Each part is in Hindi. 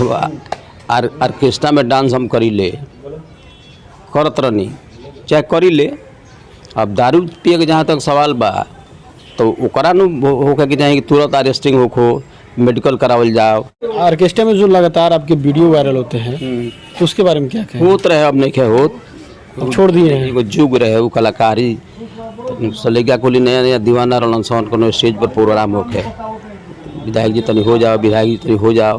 ऑर्केस्ट्रा में डांस हम करी ले करत रहनी चाहे करी ले। अब दारू पिए के जहाँ तक सवाल बा तो ओकरा होके कि चाहे कि तुरंत अरेस्टिंग होखो, मेडिकल करावल जाओ। ऑर्केस्ट्रा में जो लगातार आपके वीडियो वायरल होते हैं तो उसके बारे में क्या कहें? होत रहे, अब नहीं होत, अब छोड़ दिए हैं। एगो जुग रहे वो कलाकारी सलेगा कोली नया नया दीवाना रहलन सन, कोनो स्टेज पर प्रोग्राम होके विधायक जी तनी हो जाओ, विधायक जी तनी हो जाओ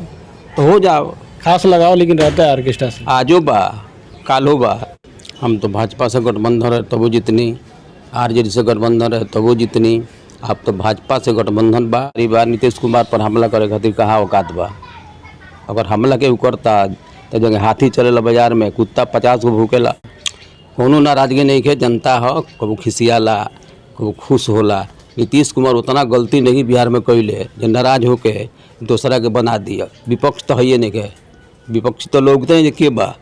तो हो जाओ, खास लगाओ लेकिन रहता है ऑर्केस्ट्रा से। आजो बा कालो बा। हम तो भाजपा से गठबंधन है तबो जितनी, आरजेडी से गठबंधन है तबो जितनी। अब तो भाजपा से गठबंधन बा। अरे बार नीतीश कुमार पर हमला करे खातिर कहाँ औकात बा? अगर हमला के करता तो जगह हाथी चलेला बाजार में, कुत्ता 50 को भूकेला, कोनो नाराजगी नहीं है। जनता हो कबू खिसियाला कबू खुश होला। नीतीश कुमार उतना गलती नहीं बिहार में कैले जो नाराज होके दूसरा के बना दिया। विपक्ष तो है नहीं के, विपक्ष तो लोग तो के बा।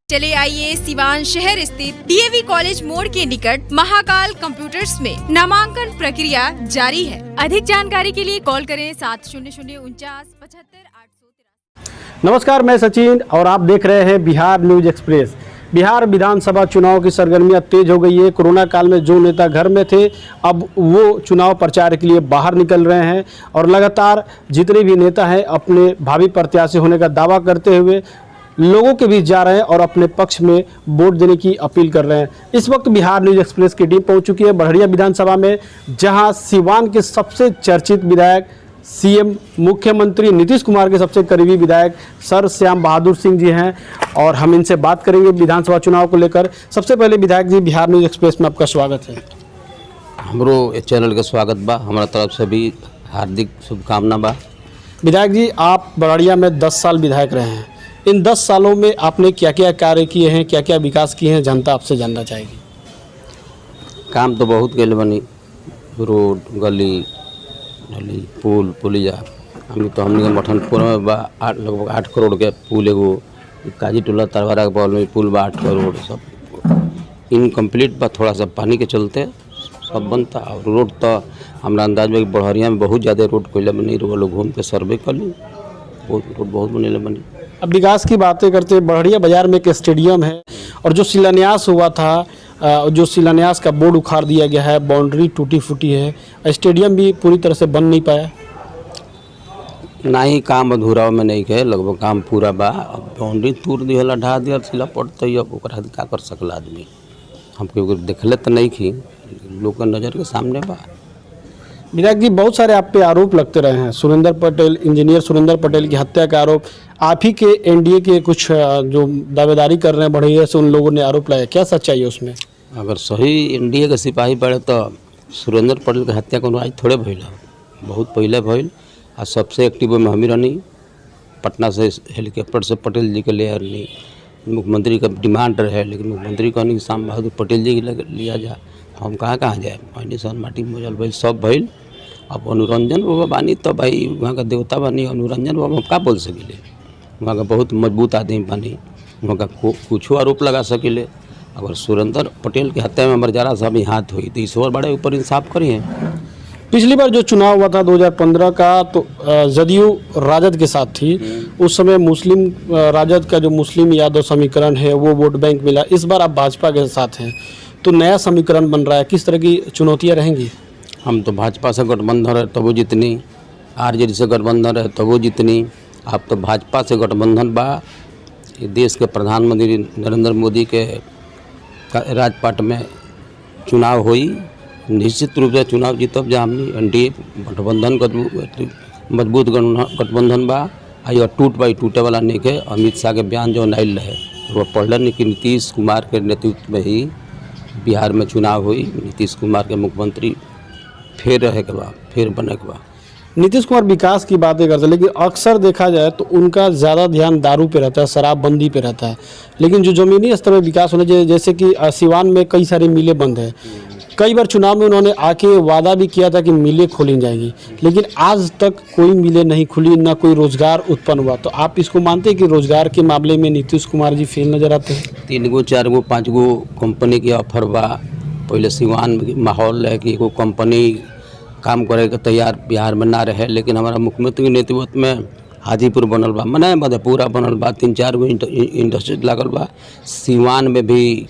चले आइए सिवान शहर स्थित डीएवी कॉलेज मोड़ के निकट महाकाल कंप्यूटर्स में नामांकन प्रक्रिया जारी है। अधिक जानकारी के लिए कॉल करें 70094758। नमस्कार, मैं सचिन और आप देख रहे हैं बिहार न्यूज एक्सप्रेस। बिहार विधानसभा चुनाव की सरगर्मियां तेज हो गई है। कोरोना काल में जो नेता घर में थे अब वो चुनाव प्रचार के लिए बाहर निकल रहे हैं और लगातार जितने भी नेता हैं अपने भावी प्रत्याशी होने का दावा करते हुए लोगों के बीच जा रहे हैं और अपने पक्ष में वोट देने की अपील कर रहे हैं। इस वक्त बिहार न्यूज एक्सप्रेस की टीम पहुंच चुकी है बड़हरिया विधानसभा में, जहां सिवान के सबसे चर्चित विधायक सीएम मुख्यमंत्री नीतीश कुमार के सबसे करीबी विधायक सर श्याम बहादुर सिंह जी हैं और हम इनसे बात करेंगे विधानसभा चुनाव को लेकर। सबसे पहले विधायक जी, बिहार न्यूज एक्सप्रेस में आपका स्वागत है। हमरो चैनल के स्वागत बा, हमारा तरफ से भी हार्दिक शुभकामना बा। विधायक जी, आप बड़हरिया में 10 साल विधायक रहे हैं। इन 10 सालों में आपने क्या क्या कार्य किए हैं, क्या क्या विकास किए हैं, जनता आपसे जानना चाहेगी। काम तो बहुत गए बनी, रोड गली नली पुल पुलिया। हम तो हमने मठनपुर में बा लगभग 8 करोड़ के पुल, एगो काजी टोला तरवारा के बगल में पुल बा 8 करोड़, सब इनकम्प्लीट बा। थोड़ा सा पानी के चलते सब बनता। और रोड तो हमारा अंदाज में बड़हरिया में बहुत ज़्यादा रोड कोयला बनी, लोग घूम के सर्वे कर ली, बहुत रोड बहुत बने बनी। अब विकास की बातें करते हैं, बड़हरिया बाजार में एक स्टेडियम है और जो शिलान्यास हुआ था, जो शिलान्यास का बोर्ड उखाड़ दिया गया है, बाउंड्री टूटी फूटी है, स्टेडियम भी पूरी तरह से बन नहीं पाया। ना ही काम अधूरा में नहीं है, लगभग काम पूरा बा। अब बाउंड्री तोड़ दिया, ढा दिया, सिला पड़ता ही। अब ओकरा क्या कर सकला आदमी? हमको देखले तो नहीं थी, लोग के नज़र के सामने बा। विधायक जी, बहुत सारे आप पे आरोप लगते रहे हैं। सुरेंद्र पटेल, इंजीनियर सुरेंद्र पटेल की हत्या का आरोप, आप ही के एनडीए के कुछ जो दावेदारी कर रहे हैं बढ़िया से, उन लोगों ने आरोप लगाया, क्या सच्चाई है उसमें? अगर सही एनडीए के सिपाही पड़े तो सुरेंद्र पटेल की हत्या को आज थोड़े भइल, बहुत पहले भइल। और सबसे एक्टिव में हमी रहनी, पटना से हेलीकॉप्टर से पटेल जी के ले आनी। मुख्यमंत्री का डिमांड रहे, लेकिन मुख्यमंत्री कहनी श्याम बहादुर पटेल जी के लिया जा। हम कहाँ जाए, पानी सन माटी मोजल भइल, सब भइल। अब अनुरंजन बाबा बानी तो भाई वहाँ का देवता बानी, अनुरंजन बाबा हम क्या बोल सकिले? वहाँ का बहुत मजबूत आदमी बानी, वहाँ का कुछ आरोप लगा सकिले। अगर सुरेंद्र पटेल की हत्या में हमारे जरा सा भी हाथ हुई तो ईश्वर बड़े ऊपर इंसाफ करिए। पिछली बार जो चुनाव हुआ था 2015 का, तो जदयू राजद के साथ थी। उस समय मुस्लिम राजद का जो मुस्लिम यादव समीकरण है वो वोट बैंक मिला। इस बार आप भाजपा के साथ हैं तो नया समीकरण बन रहा है, किस तरह की चुनौतियाँ रहेंगी? हम तो भाजपा से गठबंधन है तब वो जितनी, आरजेडी से गठबंधन है तब वो जितनी। अब तो भाजपा से गठबंधन बा। ये देश के प्रधानमंत्री नरेंद्र मोदी के राजपाट में चुनाव हुई, निश्चित रूप से चुनाव जीतब जा। हमने एनडीए गठबंधन मजबूत गठबंधन बा। और टूट पाई टूटे वाला नहीं के। अमित शाह के बयान जो नाइल रहे वो पढ़लन कि नीतीश कुमार के नेतृत्व में ही बिहार में चुनाव हुई। नीतीश कुमार के मुख्यमंत्री फिर रहे के बाद, फिर बने के बाद। नीतीश कुमार विकास की बातें करते हैं, लेकिन अक्सर देखा जाए तो उनका ज़्यादा ध्यान दारू पे रहता है, शराबबंदी पे रहता है। लेकिन जो ज़मीनी स्तर पर विकास होना चाहिए, जैसे कि सिवान में कई सारी मिलें बंद है, कई बार चुनाव में उन्होंने आके वादा भी किया था कि मिलें खोली जाएंगी, लेकिन आज तक कोई मिलें नहीं खुली, ना कोई रोजगार उत्पन्न हुआ। तो आप इसको मानते हैं कि रोजगार के मामले में नीतीश कुमार जी फेल नजर आते हैं? 3 गो 4 गो 5 गो कंपनी के ऑफर बा। पहले सिवान में माहौल है कि एगो कंपनी काम करे के तैयार बिहार में ना रहे, लेकिन हमारा मुख्यमंत्री के नेतृत्व में हाजीपुर बनल बा, मने मधेपुरा बनल बा, 3-4 गो इंडस्ट्री लागल बा। सिवान में भी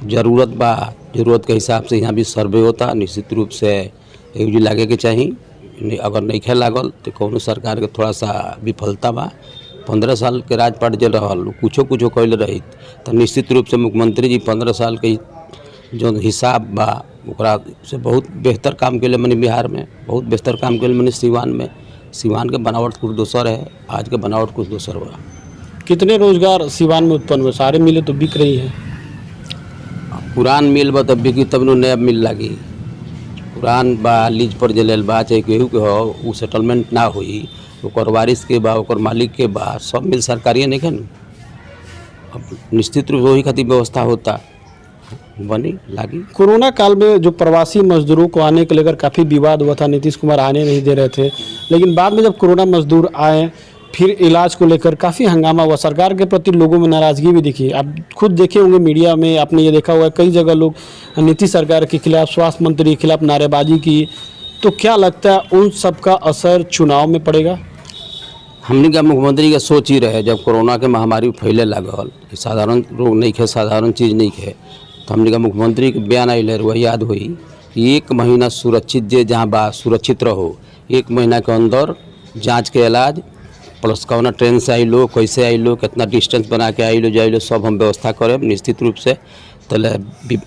जरूरत बा, जरूरत के हिसाब से यहाँ भी सर्वे होता। निश्चित रूप से एगो लागे के चाहिए, अगर नहीं खे लागल तो कौनो सरकार के थोड़ा सा विफलता बा। 15 साल के राजपाट जो रहल कुछो कैल रही, तो निश्चित रूप से मुख्यमंत्री जी 15 साल के जो हिसाब बा ओकरा से बहुत बेहतर काम के लिए मनी बिहार में, बहुत बेहतर काम के लिए मनी सिवान के बनावट कुछ दूसर है, आज के बनावट कुछ दूसर बा। कितने रोजगार सिवान में उत्पन्न हुए? सारे मिले तो बिक रही है। पुरान मिल बा तब बिकी, तब नया मिल लगी। पुरान बा लीज पर जलेल बा, चाहे केहू के हो, वो सेटलमेंट ना हुई, ओकर वारिस के बा, ओकर मालिक के बा, सब मिल सरकारिए नहीं है। अब निश्चित रूप से वही खातिर व्यवस्था होता बनी लागी। कोरोना काल में जो प्रवासी मजदूरों को आने को लेकर काफ़ी विवाद हुआ था, नीतीश कुमार आने नहीं दे रहे थे, लेकिन बाद में जब कोरोना मजदूर आए फिर इलाज को लेकर काफ़ी हंगामा हुआ। सरकार के प्रति लोगों में नाराज़गी भी दिखी। आप खुद देखे होंगे मीडिया में, आपने ये देखा हुआ है कई जगह लोग नीतीश सरकार के खिलाफ, स्वास्थ्य मंत्री के खिलाफ नारेबाजी की। तो क्या लगता है उन सब का असर चुनाव में पड़ेगा? हमने का मुख्यमंत्री का सोच ही रहे, जब कोरोना के महामारी फैले लागल, साधारण रोग नहीं खे, साधारण चीज़ नहीं खे, तो हमने का मुख्यमंत्री के बयान आइल वह याद हुई कि 1 महीना सुरक्षित जे जहाँ बा सुरक्षित रहो, 1 महीना के अंदर जांच के इलाज प्लस कौना ट्रेन से आई लो, कैसे आई लो, कितना डिस्टेंस बना के आई लो जाई लो, सब हम व्यवस्था करें निश्चित रूप से। तो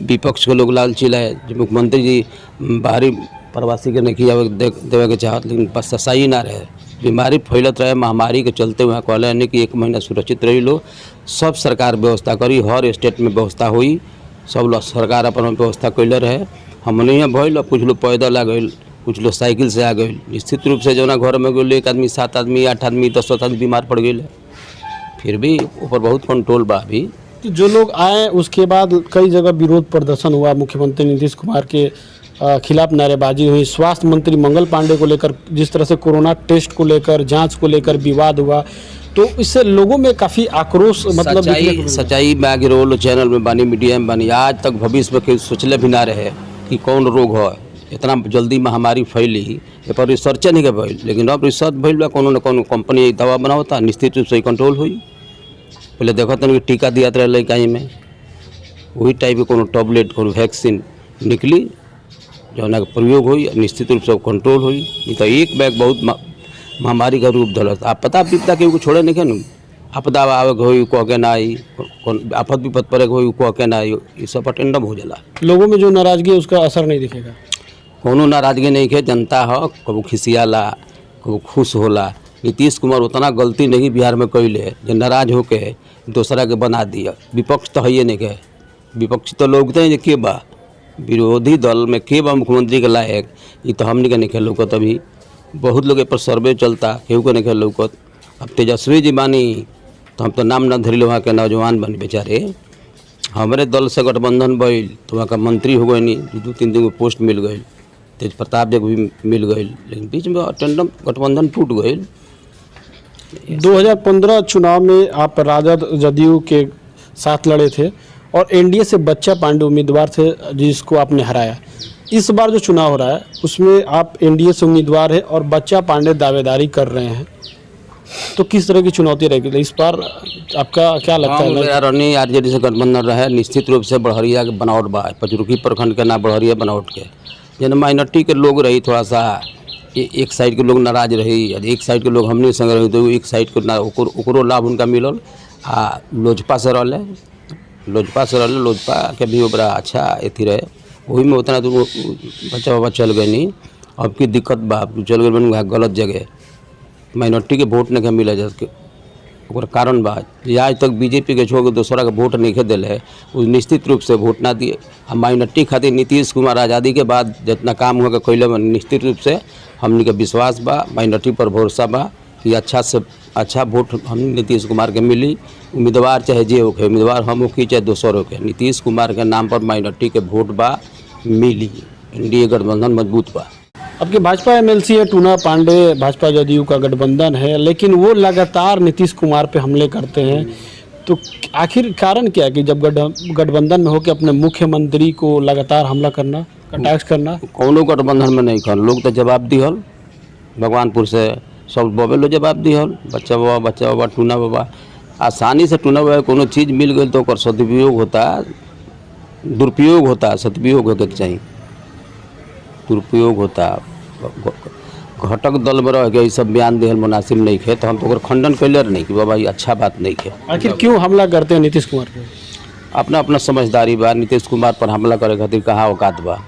विपक्ष के लोग लालची लाए, जो मुख्यमंत्री जी बाहरी प्रवासी के नहीं किया देवे के चाहत, लेकिन बस सही ना रहे, बीमारी फैलत रहे, महामारी के चलते वहाँ कहले नहीं कि 1 महीना सुरक्षित रही लो। सब सरकार व्यवस्था करी, हर स्टेट में व्यवस्था हुई, सब लोग सरकार अपन व्यवस्था कैले रहे। हमने यहाँ भइल, कुछ लोग पैदल आ गए, कुछ लोग साइकिल से आ गए। निश्चित रूप से जो ना घर में गए 1 आदमी 7 आदमी 8 आदमी 10 आदमी बीमार पड़ गए, फिर भी ऊपर बहुत कंट्रोल बा अभी। तो जो लोग आए उसके बाद कई जगह विरोध प्रदर्शन हुआ, मुख्यमंत्री नीतीश कुमार के खिलाफ नारेबाजी हुई। स्वास्थ्य मंत्री मंगल पांडे को लेकर जिस तरह से कोरोना टेस्ट को लेकर, जांच को लेकर विवाद हुआ, तो इससे लोगों में काफ़ी आक्रोश मतलब सच्चाई में आगे रोल चैनल में बानी, मीडिया में बानी। आज तक भविष्य में सोचले भी ना रहे कि कौन रोग है, इतना जल्दी महामारी फैली, ये पर रिसर्च नहीं के भइल, लेकिन अब रिसर्च भइल बा, कोनो न कोनो कंपनी दवा बनावता, निश्चित रूप से कंट्रोल हुई। पहले देखा था कि टीका दियात रहे कहीं में, वही टाइप के कोनो टैबलेट कोनो वैक्सीन निकली जो ना प्रयोग हुई, निश्चित रूप से कंट्रोल हुई। नहीं तो एक बैग बहुत महामारी का रूप धरत। आप पता विपदा के छोड़े नहीं के न, आपदा आवे हो कह के ना आई, आफत विपद पड़े हो कह के ना आई, ये सब अटेंडम हो जाला। लोगों में जो नाराजगी है उसका असर नहीं दिखेगा? कोनो नाराजगी नहीं है, जनता हो कबू खिसियाला कबू खुश होला। नीतीश कुमार उतना गलती नहीं बिहार में कैले जो नाराज होके दूसरा के बना दिया। विपक्ष तो है नहीं के, विपक्ष तो लोग हैं के बा, विरोधी दल में के बा मुख्यमंत्री के लायक, ये तो हमने के नहीं खेल लौकत। अभी बहुत लोग पर सर्वे चलता, केहू के नहीं खेल लौकत। अब तेजस्वी जी बानी तो हम तो नाम न धरिल, वहाँ के नौजवान बनी बेचारे, हमारे दल से गठबंधन भइल तो वहाँ का मंत्री हो गए, नहीं 2-3 दिन को पोस्ट मिल गई, तेज प्रताप जी को भी मिल गई, लेकिन बीच में अटेंडम गठबंधन टूट गई। 2015 चुनाव में आप राजद जदयू के साथ लड़े थे और एनडीए से बच्चा पांडे उम्मीदवार थे जिसको आपने हराया। इस बार जो चुनाव हो रहा है उसमें आप एनडीए से उम्मीदवार है और बच्चा पांडे दावेदारी कर रहे हैं, तो किस तरह की चुनौती रहेगी इस बार? आपका क्या लगता है? रनी आरजेडी से गठबंधन रहे, निश्चित रूप से बढ़हरिया के बनावट बा, पचरुखी प्रखंड के ना बढ़हरिया बनावट के, जन माइनॉरिटी के लोग रही, थोड़ा सा एक साइड के लोग नाराज रही, एक साइड के लोग हमने संग रही, तो एक साइड को ना ओकरो लाभ उनका मिलल। आ लोजपा से रहे, लोजपा के भी बड़ा अच्छा अथी रहे, वही में उतना दूर बच्चा बाबा चल गए नहीं। अब की दिक्कत बा, चल गए बन गलत जगह, माइनॉरिटी के वोट नहीं मिले, जबकि ओकर कारण बा आज तक बीजेपी के छोड़ के दूसरा के वोट नहीं दिले, वो निश्चित रूप से वोट ना दिए। आ माइनॉरिटी खातिर नीतीश कुमार आज़ादी के बाद जितना काम हुआ कैले में निश्चित रूप से हमने के विश्वास बा, माइनॉरिटी पर भरोसा बा कि अच्छा से अच्छा वोट हम नीतीश कुमार के मिली। उम्मीदवार चाहे जे होके, उम्मीदवार हम होके चाहे दूसर होके, नीतीश कुमार के नाम पर माइनॉरिटी के वोट बा, मिली। एनडीए गठबंधन मजबूत बा। आपके भाजपा एमएलसी है टूना पांडे, भाजपा जदयू का गठबंधन है, लेकिन वो लगातार नीतीश कुमार पे हमले करते हैं। तो आखिर कारण क्या है कि जब गठबंधन में हो के अपने मुख्यमंत्री को लगातार हमला करना, कटाक्ष करना? कौनो गठबंधन में नहीं खन लोग तो जवाब दिहल, भगवानपुर से सब बबे लोग जवाब दिहल, बच्चा बाबा टूना बाबा। आसानी से टूना बाबा कोनो चीज़ मिल गई तो ओकर सदुपयोग होता, दुरुपयोग होता, सदुपयोग होके चाहिए, दुरुपयोग होता। घटक दल में रह गए सब बयान दिहल मुनासिब नहीं खे, तो हम तो खंडन कैले नहीं कि बाबा ये अच्छा बात नहीं खे। आखिर क्यों हमला करते हैं नीतीश कुमार पे? अपना अपना समझदारी बा। नीतीश कुमार पर हमला करे खातिर कहाँ औकात बा।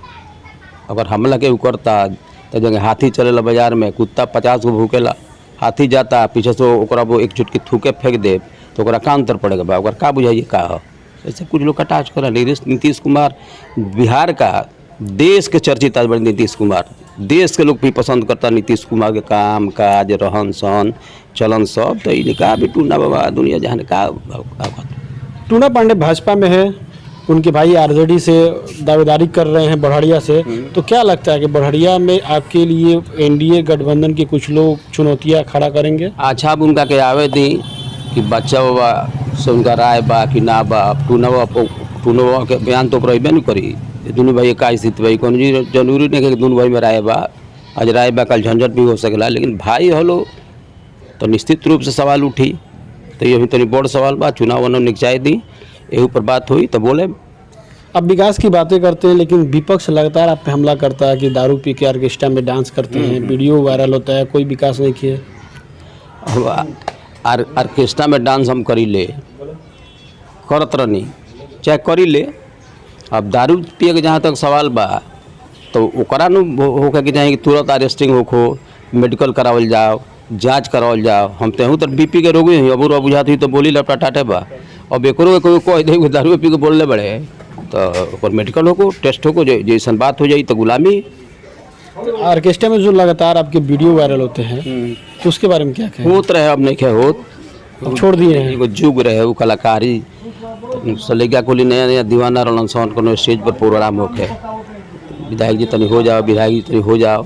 अगर हमला के करता तो जगह हाथी चलेला बाजार में, कुत्ता 50 को भूकेला, हाथी जाता पीछे से ओकरा वो एक चुटकी थूके फेंक दे तो ओकरा का अंतर पड़ेगा बा, ओकरा का बुझाइए का हो। ऐसे कुछ लोग कटाक्ष करा। नीतीश कुमार बिहार का, देश के चर्चित आज बड़े नीतीश कुमार, देश के लोग भी पसंद करता नीतीश कुमार के काम काज, रहन सहन, चलन सब। तो ये कहा भी टूना बाबा दुनिया जहाँ का। टूना पांडे भाजपा में है, उनके भाई आरजेडी से दावेदारी कर रहे हैं बढ़िया से। तो क्या लगता है कि बढ़िया में आपके लिए एनडीए गठबंधन के कुछ लोग चुनौतियां खड़ा करेंगे? अच्छा अब उनका के आवे दी कि बच्चा बाबा से उनका राय बा कि ना बा। टूना बाबा के बयान तो रहबे नहीं करी। दोनों भाई का स्थिति भाई कौन जी जरूरी नहीं कि दोनों भाई में राय बा, आज राय बा कल झंझट भी हो सकेला, लेकिन भाई हलो तो निश्चित रूप से सवाल उठी। तो ये तनी बड़ सवाल बा, चुनाव निकचाई दी, यही ऊपर बात हुई तो बोले। अब विकास की बातें करते हैं, लेकिन विपक्ष लगातार आप पे हमला करता है कि दारू पी के ऑर्केस्ट्रा में डांस करते हैं, वीडियो वायरल होता है, कोई विकास नहीं किए। ऑर्केस्ट्रा में डांस हम करी ले, करत रहनी चाहे करी ले। अब दारू पिए के जहाँ तक सवाल बा तो ओकरा होके कि चाहे कि तुरंत अरेस्टिंग होखो, मेडिकल करावल जाओ, जांच करावल जाओ। हम तेहूँ तो बीपी के रोगी हैं, अबूरा बुझात हुई तो बोली लपटा टाटे बा। अब एक कोई कह दे दारू पी के बोलने बड़े तो मेडिकल होको, टेस्ट होको, जैसा बात हो जाए तो गुलामी। ऑर्केस्ट्रा में जो लगातार आपके वीडियो वायरल होते हैं तो उसके बारे में क्या कहें? होत रहे, अब नहीं क्या होत, अब छोड़ दिए हैं। एगो जुग रहे वो कलाकारी सलेगा कोली नया नया दीवाना रहलन सन, कोनो स्टेज पर प्रोग्राम होके विधायक जी तनी हो जाओ, विधायक जी तनी हो जाओ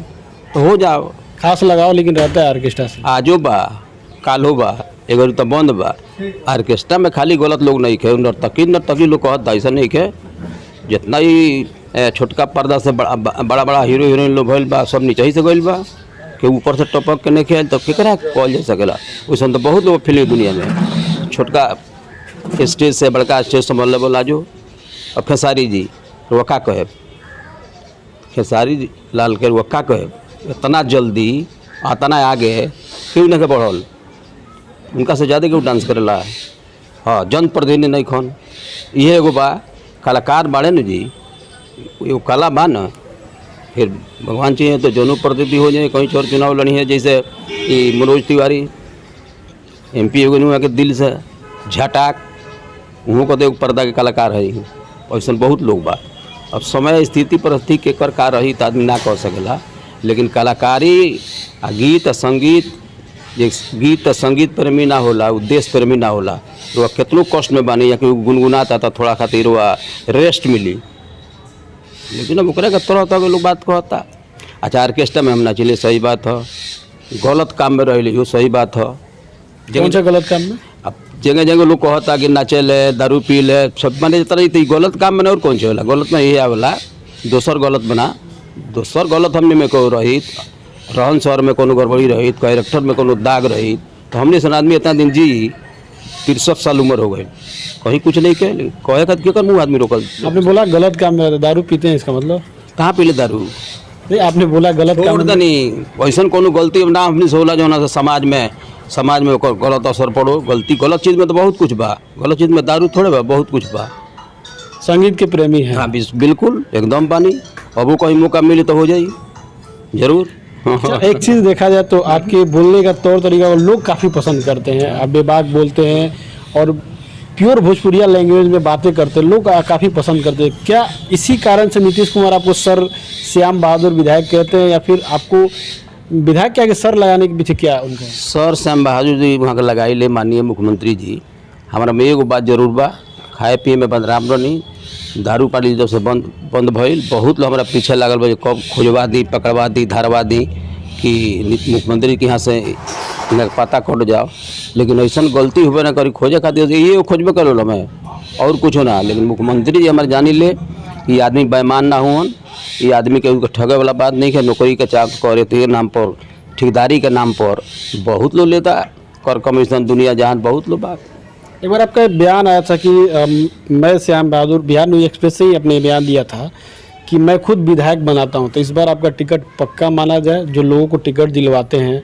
तो हो जाओ, खास लगाओ, लेकिन रहता है ऑर्केस्ट्रा से। आजो बा कालो बा, एगो तो बंद बा। ऑर्केस्ट्रा में खाली गलत लोग नहीं खे, नर्तकी लोग कहता ऐसा नहीं खे। जितना ही छोटका पर्दा से बड़ा बड़ा हीरो हीरोइन लोग भइल बा, सब नीचे ही से गइल बा कि ऊपर से टपक के नहीं खेल तो केकरा कहल जा सकेला। वैसे तो बहुत लोग फिल्म दुनिया में छोटका स्टेज से बड़का स्टेज संभल लेवल आजो। अब खेसारी जी वक्का कहे, खेसारी लाल के वक्का कहे, इतना जल्दी इतना आगे क्यों नहीं बढ़ल, उनका से ज़्यादा क्यों डांस करेला। हाँ जनप्रतिनिधि नहीं खन, ये एगो बा कलाकार बाड़े न जी, एगो कला बा न। फिर भगवान चाहिए तो जनों प्रतिनिधि हो जाए, कहीं चोर चुनाव लड़ी है। जैसे ये मनोज तिवारी MP एगो नहीं के दिल से झटाक, उहों को देख पर्दा के कलाकार है। ऐसा बहुत लोग बा। अब समय स्थिति परिस्थिति के कर का रही तो आदमी ना कह सकेला, लेकिन कलाकारी आ गीत आ संगीत, जे गीत आ संगीत प्रेमी ना होला, उद्देश्य प्रेमी ना होला, तो कितनों कष्ट में बानी या कि गुनगुनाता था थोड़ा खातिर वह रेस्ट मिली। लेकिन अब ओकरा के तरह तरह के लोग बात कहता। अच्छा ऑर्केस्ट्रा में हम ना चले, सही बात है। गलत काम में रही हो, सही बात है। कौन सा गलत काम में? अब जगह जगह लोग कहता कि नाचे ले, दारू पी ले, सब माने तरह तो गलत काम में और कौन से होला। गलत में यही आवेला, दोसर गलत बना, दोसर गलत हमने में को रही, रहन सहन में कोनो गड़बड़ी रही, कैरेक्टर में कोनो दाग रही, तो हमने सन आदमी इतना दिन जी 63 साल उम्र हो गई, कहीं कुछ नहीं कहे कहे कर मुँह आदमी रोकल। आपने बोला गलत काम में दारू पीते हैं, इसका मतलब कहाँ पीले दारू? नहीं, आपने बोला गलत काम में नहीं, वैसा कोनो गलती ना हमने से होला जो समाज में ओकर गलत असर पड़ो। गलती गलत चीज़ में तो बहुत कुछ बा, गलत चीज़ में दारू थोड़े बा, बहुत कुछ बा। संगीत के प्रेमी हैं? हाँ बिल्कुल एकदम पानी। अब वो कहीं मौका मिले तो हो जाए जरूर। एक चीज़ देखा जाए तो आपके बोलने का तौर तरीका लोग काफ़ी पसंद करते हैं, आप बेबाक बोलते हैं और प्योर भोजपुरिया लैंग्वेज में बातें करते हैं, लोग काफ़ी पसंद करते हैं। क्या इसी कारण से नीतीश कुमार आपको सर श्याम बहादुर विधायक कहते हैं, या फिर आपको विधायक क्या कि सर लगाने के पीछे क्या उनका? सर श्याम बहादुर जी वहाँ के लगाई ले माननीय मुख्यमंत्री जी। हमारा में एगो बात जरूर बा, खाए पिए में बदनाम नहीं, दारू पार्टी जब से बंद भइल बहुत लोग हमारा पीछे लागल बा कब खोजवा दी, पकड़वा दी, धरवा दी कि मुख्यमंत्री के यहाँ से इनका पता कट जाओ। लेकिन ऐसा गलती हुए ना करी, खोजे खातिर ये खोजबे करो मैं और कुछ ना। लेकिन मुख्यमंत्री जी हमारे जानी ले ये आदमी बेईमान ना हुन, ये आदमी के ठगे वाला बात नहीं है। नौकरी के चाक करे तो नाम पर, ठेकेदारी के नाम पर बहुत लोग लेता, कर कमीशन दुनिया जहान बहुत लोग बात। एक बार आपका बयान आया था कि मैं श्याम बहादुर, बिहार न्यूज एक्सप्रेस से ही अपने बयान दिया था कि मैं खुद विधायक बनाता हूं। तो इस बार आपका टिकट पक्का माना जाए? जो लोगों को टिकट दिलवाते हैं,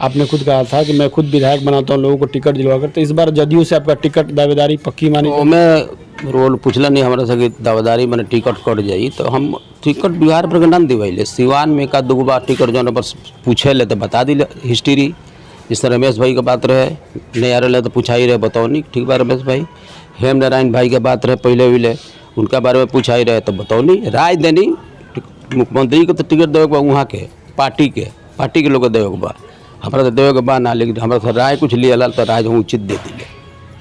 आपने खुद कहा था कि मैं खुद विधायक बनाता हूं लोगों को टिकट दिलवा कर, तो इस बार जदयू से आपका टिकट दावेदारी पक्की मानी? मैं रोल पूछला नहीं हमारा से दावेदारी मैंने टिकट कट जाई तो हम टिकट बिहार पर नाम दिवाइले। सिवान में का दो बार टिकट जो बस पूछे ले तो बता दी हिस्ट्री। जिस तरह रमेश भाई का बात रहे नहीं आ रहे तो पूछा ही रहे, बताओ नहीं ठीक बा। रमेश भाई हेम नारायण भाई के बात रहे पहले भी ले, उनका बारे में पूछा ही रहे तो बताओ नहीं। राय देनी मुख्यमंत्री को तो टिकट देवे बा, वहाँ के पार्टी के लोग देवे के बा, हमारा तो देवे के बा ना। लेकिन हमारा तो राय कुछ लिया तो राय हम उचित दे दिले।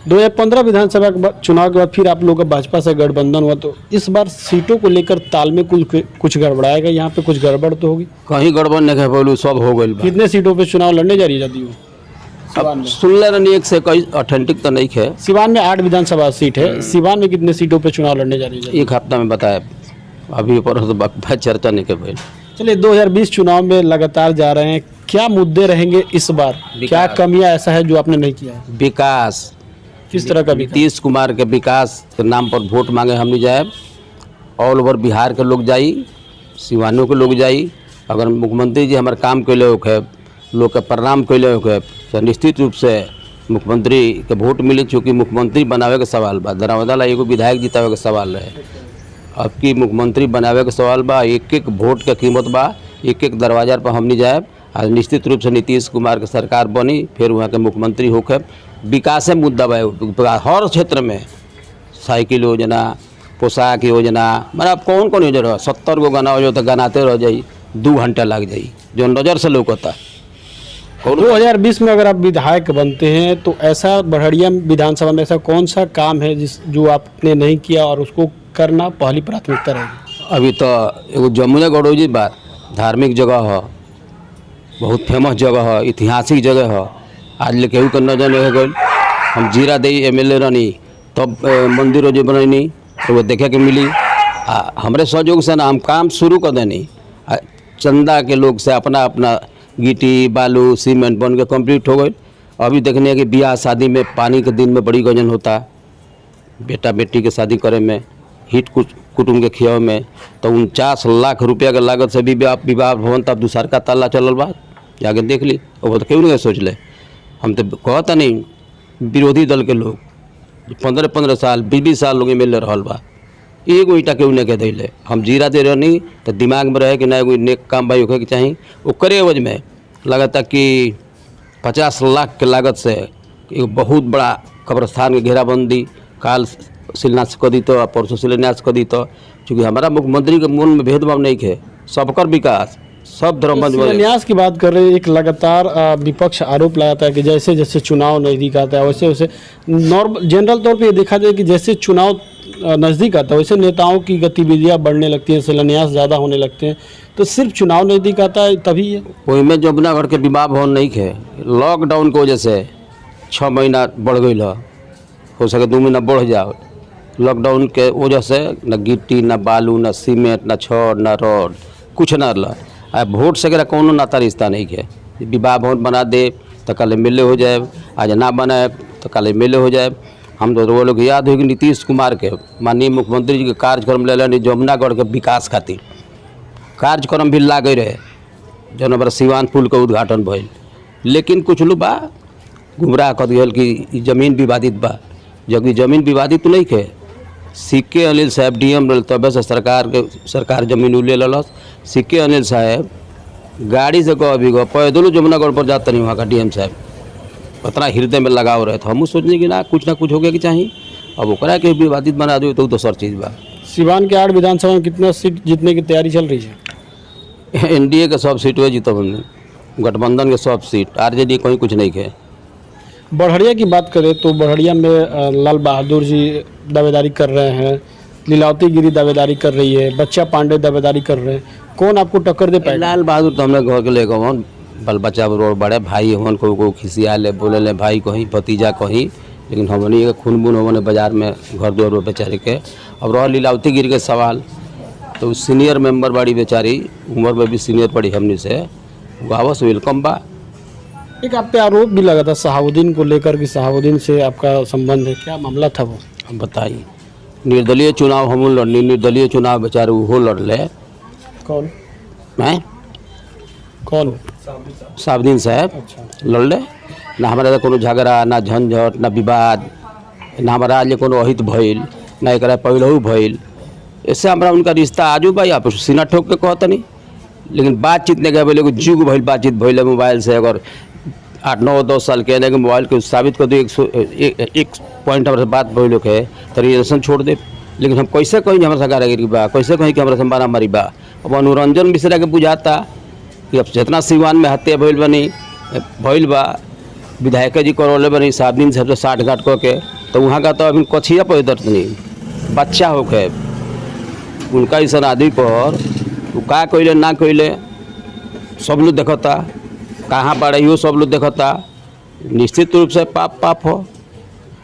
2015 विधानसभा चुनाव के बाद फिर आप लोग का भाजपा से गठबंधन हुआ, तो इस बार सीटों को लेकर तालमेल कुछ गड़बड़ाएगा? यहाँ पे कुछ गड़बड़ तो होगी? कहीं गड़बड़ नहीं है, बोलू सब हो गई। कितने सीटों पे चुनाव लड़ने जा रही है जदयू? सुन ले नहीं, एक से कोई ऑथेंटिक तो नहीं है। सिवान में 8 विधानसभा सीट है, सिवान में कितने सीटों पे चुनाव लड़ने जा रही है? एक हफ्ता में बताया, अभी पर तो चर्चा नहीं कर पाई। चलिए 2020 चुनाव में लगातार जा रहे हैं, क्या मुद्दे रहेंगे इस बार? क्या कमियां ऐसा है जो आपने नहीं किया है? विकास, किस तरह का विकास? नीतीश कुमार के विकास के नाम पर वोट मांगे हम नहीं जाए। ऑल ओवर बिहार के लोग जाई, सिवानों के लोग जाई। अगर मुख्यमंत्री जी हमारे काम कैले होके, लोग के प्रणाम कैले होके, तो निश्चित रूप से मुख्यमंत्री के वोट मिले। चूँकि मुख्यमंत्री बनावे के सवाल बा, दरवाजा ला एगो विधायक जितावे के सवाल रहे, अब की मुख्यमंत्री बनावे के सवाल बा। एक एक वोट के कीमत बा, एक एक दरवाजा पर हम नहीं जाए। आज निश्चित रूप से नीतीश कुमार के सरकार बनी, फिर वहाँ के मुख्यमंत्री होके विकास मुद्दा बा हर क्षेत्र में। साइकिल योजना, पोशाक योजना, मतलब कौन कौन योजना 70 गो गाना हो जाए तो गानाते रह जाई, 2 घंटा लग जाई जो नज़र से लौकता। 2020 में अगर आप विधायक बनते हैं तो ऐसा बड़हरिया विधानसभा में ऐसा कौन सा काम है जो आपने नहीं किया और उसको करना पहली प्राथमिकता रहेगी? अभी तो एगो जमुना गड़ौजी बा, धार्मिक जगह है, बहुत फेमस जगह है, ऐतिहासिक जगह है। आज ले केहू के नजर नहीं हो गई। हम जीरा दे MLA रहनी तब मंदिर जो बनैनी तो वो देखे के मिली। हमारे सहयोग से ना हम काम शुरू कर देनी, चंदा के लोग से अपना गिट्टी बालू सीमेंट बन के कंप्लीट हो गई। अभी देखने कि ब्याह शादी में पानी के दिन में बड़ी गजन होता, बेटा बेटी के शादी करे में, हित कुटुंब के खियाव में, तो 49 लाख रुपया के लागत से विवाह भवन तब दूसर का ताला चलल बा, जाके देख ली। वो तो क्यों नहीं सोच ले। हम तो कहता नहीं, विरोधी दल के लोग 15-15 साल 20-20 साल लोग मिल रहा बा, एगो ईटा क्यों नहीं कह दिले। हम जीरा दे रहनी तो दिमाग में रहे कि ना एगो नेक काम भाई होके चाहिए। ओकरे एवज में लगाता कि 50 लाख के लागत से एगो बहुत बड़ा कब्रस्तान के घेराबंदी काल शिलान्यास कर दी तो परसों शिलान्यास कर दी। तो चूँकि हमारा मुख्यमंत्री के मन में भेदभाव नहीं है, सबकर विकास, सब धर्म। शिलान्यास की बात कर रहे हैं, एक लगातार विपक्ष आरोप लगाता है कि जैसे जैसे चुनाव नज़दीक आता है वैसे वैसे नॉर्मल जनरल तौर पे ये देखा जाए कि जैसे चुनाव नज़दीक आता है वैसे नेताओं की गतिविधियां बढ़ने लगती हैं, शिलान्यास ज़्यादा होने लगते हैं। तो सिर्फ चुनाव नज़दीक आता है तभी है? वही में जमुनागढ़ के विवाह भवन नहीं है, लॉकडाउन की वजह से 6 महीना बढ़ गई, हो सके 2 महीना बढ़ जाओ। लॉकडाउन के वजह से न गिट्टी न बालू न सीमेंट न छड़ न रॉड कुछ न रहा। वोट से कोनो नाता रिश्ता नहीं है। विवाह भवन बना दे तो कल MLA हो जाए, आज ना बनाए तो कल MLA हो जाए। हम तो वो लोग याद होगी नीतीश कुमार के माननीय मुख्यमंत्री जी के कार्यक्रम ले लेनी जमुनागढ़ के विकास खातिर कार्यक्रम भी लागे रहे, जो हमारा सिवान पुल के उद्घाटन भइल। लेकिन कुछ लोग बा गुमराह कर दिया कि जमीन विवादित बा, जबकि जमीन विवादित तो नहीं है। सिक्के अनिल साहब DM रहे तब से सरकार जमीन ले लस। सिक्के अनिल साहब गाड़ी से कह भी गो पैदल जमुनागढ़ पर जाता नहीं, वहाँ का DM साहब उतना हृदय में लगाव रहे। तो हम सोचने कि ना कुछ हो गया कि चाहिए। अब ओकरा के विवादित बना दो तो सर चीज़ बा। सिवान के 8 विधानसभा में कितना सीट जीतने की तैयारी चल रही है? NDA के सब सीट हुए जीतब हमने, गठबंधन के सब सीट, RJD कहीं कुछ नहीं है। बड़हरिया की बात करें तो बड़हरिया में लाल बहादुर जी दावेदारी कर रहे हैं, लीलावती गिरी दावेदारी कर रही है, बच्चा पांडे दावेदारी कर रहे हैं, कौन आपको टक्कर दे पाएगा? लाल बहादुर तो हमने घर के ले गए बल बच्चा बड़े भाई हमन को खिसिया ले बोले ले भाई कहीं भतीजा कहीं, लेकिन हमनी के खून बुन हमने बाजार में घर द्वार बेचारे के। अब रहा लीलावती गिरी के सवाल, तो सीनियर मेंबर बाड़ी बेचारी, उम्र में भी सीनियर पड़ी हमने से, गावस वेलकम बा। एक आप पे आरोप भी लगा था शहाबुद्दीन को लेकर कि शहाबुद्दीन से आपका संबंध है, क्या मामला था वो? हम बताइए, निर्दलीय चुनाव हम लड़नी, निर्दलीय चुनाव बेचारे वो लड़ले। कौन हैं कौन? शहाबुद्दीन साहब अच्छा, लड़ले ना, हमारा कोनो झगड़ा ना झंझट ना विवाद ना हमारा आज कोनो अहित भइल ना एक पहलू भइल। इससे हमारा उनका रिश्ता आजू भाई आप सीना ठोक के कहता नहीं, लेकिन बातचीत नहीं गए एगो जुग भइल बातचीत भइल मोबाइल से। अगर 8-9-10 साल के कि मोबाइल को साबित कर दो, एक पॉइंट हमारे बात भइल है तो रिलेशन छोड़ दे। लेकिन हम कैसे कहीं हमारे सगारागिरी बा, कैसे कहीं कि हमारे से मारामारी बा। अब अनुरंजन मिश्रा के बुझाता कि अब जितना सिवान में हत्या भइल बा, विधायक जी करौले बनी शहाबुद्दीन साहब से 60 घाट करके, तो वहाँ का तो अभी कछिया पैदर नहीं बच्चा होके उनका इस आदमी पर वो का कइले ना कइले सब लोग देखता, कहाँ पड़े यो सब लोग देखता। निश्चित रूप से पाप हो।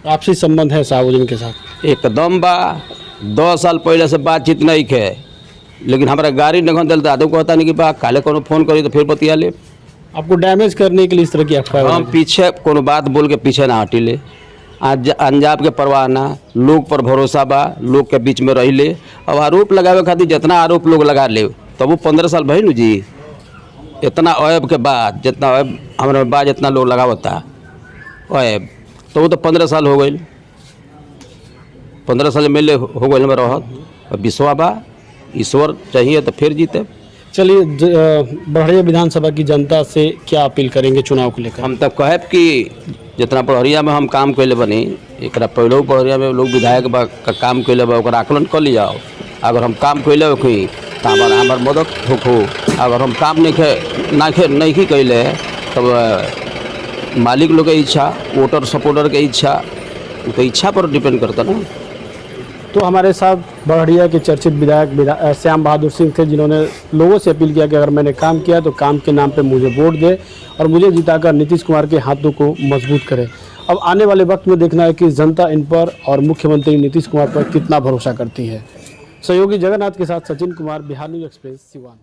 आपसी संबंध है शहाबुद्दीन के साथ? एकदम बा, 10 साल पहले से बातचीत नहीं है, लेकिन हमारा गाड़ी नहीं दिल तो आदमी कहता नहीं कि बा काले कोनो फोन करी तो फिर बतिया ले। आपको डैमेज करने के लिए इस तरह की अफवाह? हम पीछे कोनो बात बोल के पीछे ना हटी ले, आज अंजाब के परवाह ना, लोग पर भरोसा बा, लोग के बीच में रही ले। अब आरोप लगावे खातिर जितना आरोप लोग लगा ले, तब वो 15 साल भई न जी, इतना ऐब के बाद जितना ऐब हमारे बाद जितना लोग लगावता ऐब, तो वो तो 15 साल हो गई। 15 साल मिले हो गए में रहत। विश्वा बा, ईश्वर चाहिए तो फिर जीते। चलिए, बड़हरिया विधानसभा की जनता से क्या अपील करेंगे चुनाव को लेकर? हम तब कहब कि जितना बड़हरिया में हम काम कैले बनी, एक पहले बड़हरिया में लोग विधायक का काम कैले बा, ओकर आकलन कर लिया। अगर हम काम कैले होखी तो हमार मदद होखो, अगर हम काम नहीं कैले तब मालिक लोग के इच्छा, वोटर सपोर्टर के इच्छा, तो इच्छा पर डिपेंड करता ना। तो हमारे साथ बड़हरिया के चर्चित विधायक श्याम बहादुर सिंह थे, जिन्होंने लोगों से अपील किया कि अगर मैंने काम किया तो काम के नाम पे मुझे वोट दे और मुझे जिताकर नीतीश कुमार के हाथों को मजबूत करे। अब आने वाले वक्त में देखना है कि जनता इन पर और मुख्यमंत्री नीतीश कुमार पर कितना भरोसा करती है। सहयोगी जगन्नाथ के साथ सचिन कुमार, बिहार न्यूज़ एक्सप्रेस, सिवान।